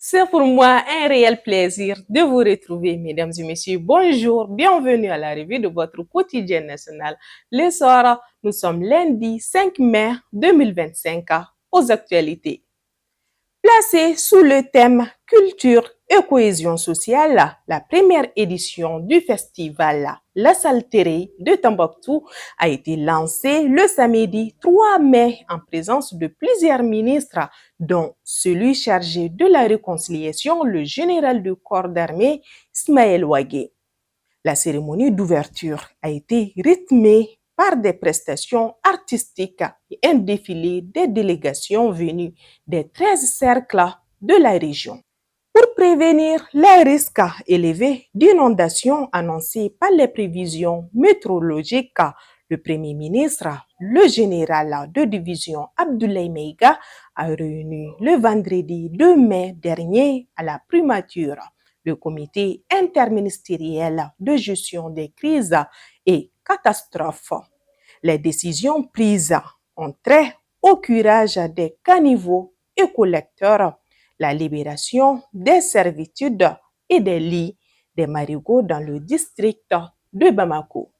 C'est pour moi un réel plaisir de vous retrouver, mesdames et messieurs. Bonjour, bienvenue à la revue de votre quotidien national. Le soir, nous sommes lundi 5 mai 2025 aux actualités. Placée sous le thème Culture et cohésion sociale, la première édition du festival La Salterie de Tombouctou a été lancée le samedi 3 mai en présence de plusieurs ministres, dont celui chargé de la réconciliation, le général du corps d'armée Ismaël Ouagué. La cérémonie d'ouverture a été rythmée par des prestations artistiques et un défilé des délégations venues des 13 cercles de la région. Pour prévenir les risques élevés d'inondations annoncés par les prévisions météorologiques, le Premier ministre, le général de division Abdoulaye Meiga, a réuni le vendredi 2 mai dernier à la primature le comité interministériel de gestion des crises et catastrophes. Les décisions prises ont trait au curage des caniveaux et collecteurs, la libération des servitudes et des lits des marigots dans le district de Bamako.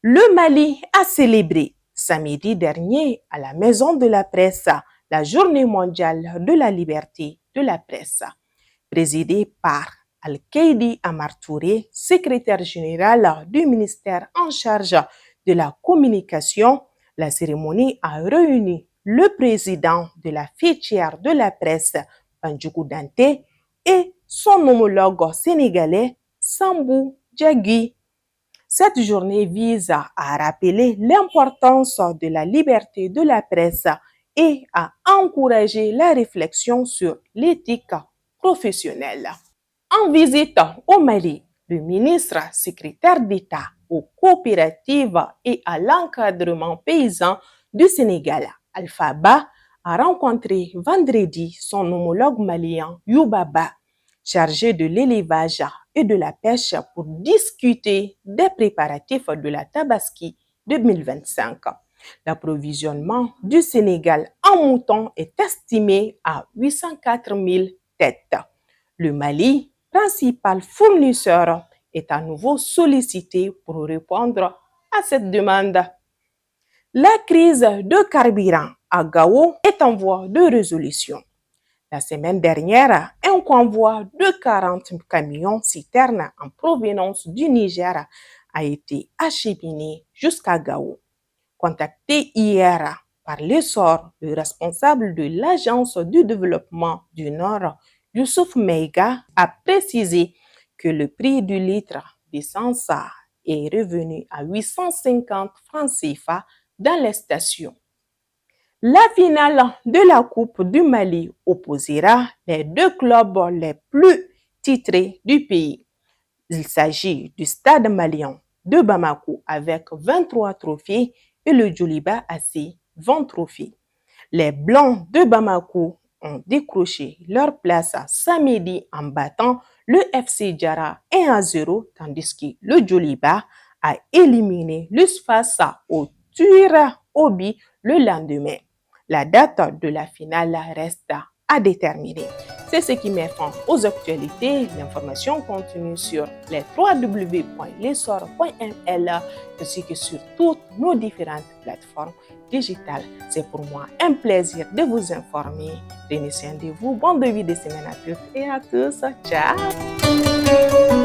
Le Mali a célébré samedi dernier à la Maison de la Presse la Journée mondiale de la liberté de la presse, présidée par Al-Kaidi Amar Touré, secrétaire général du ministère en charge de la communication. La cérémonie a réuni le président de la fêtière de la presse, Bandjougou Dante, et son homologue sénégalais, Sambou Diagui. Cette journée vise à rappeler l'importance de la liberté de la presse et à encourager la réflexion sur l'éthique professionnelle. En visite au Mali, le ministre secrétaire d'État aux coopératives et à l'encadrement paysan du Sénégal, Alpha Ba, a rencontré vendredi son homologue malien Youbaba, chargé de l'élevage et de la pêche pour discuter des préparatifs de la Tabaski 2025. L'approvisionnement du Sénégal en moutons est estimé à 804 000 têtes. Le Mali, principal fournisseur, est à nouveau sollicité pour répondre à cette demande. La crise de carburant à Gao est en voie de résolution. La semaine dernière, un convoi de 40 camions citernes en provenance du Niger a été acheminé jusqu'à Gao. Contacté hier par l'essor, le responsable de l'Agence du développement du Nord, Youssouf Meiga, a précisé que le prix du litre d'essence est revenu à 850 francs CFA dans les stations. La finale de la Coupe du Mali opposera les deux clubs les plus titrés du pays. Il s'agit du Stade malien de Bamako avec 23 trophées et le Djoliba AC 20 trophées. Les Blancs de Bamako ont décroché leur place à samedi en battant le FC Djara 1-0, tandis que le Djoliba a éliminé l'USFASA au tir au but le lendemain. La date de la finale reste à déterminer. C'est ce qui met fin aux actualités. L'information continue sur les www.lessor.ml ainsi que sur toutes nos différentes plateformes digitales. C'est pour moi un plaisir de vous informer. Prenez soin de vous. Bon début de semaine à toutes et à tous. Ciao!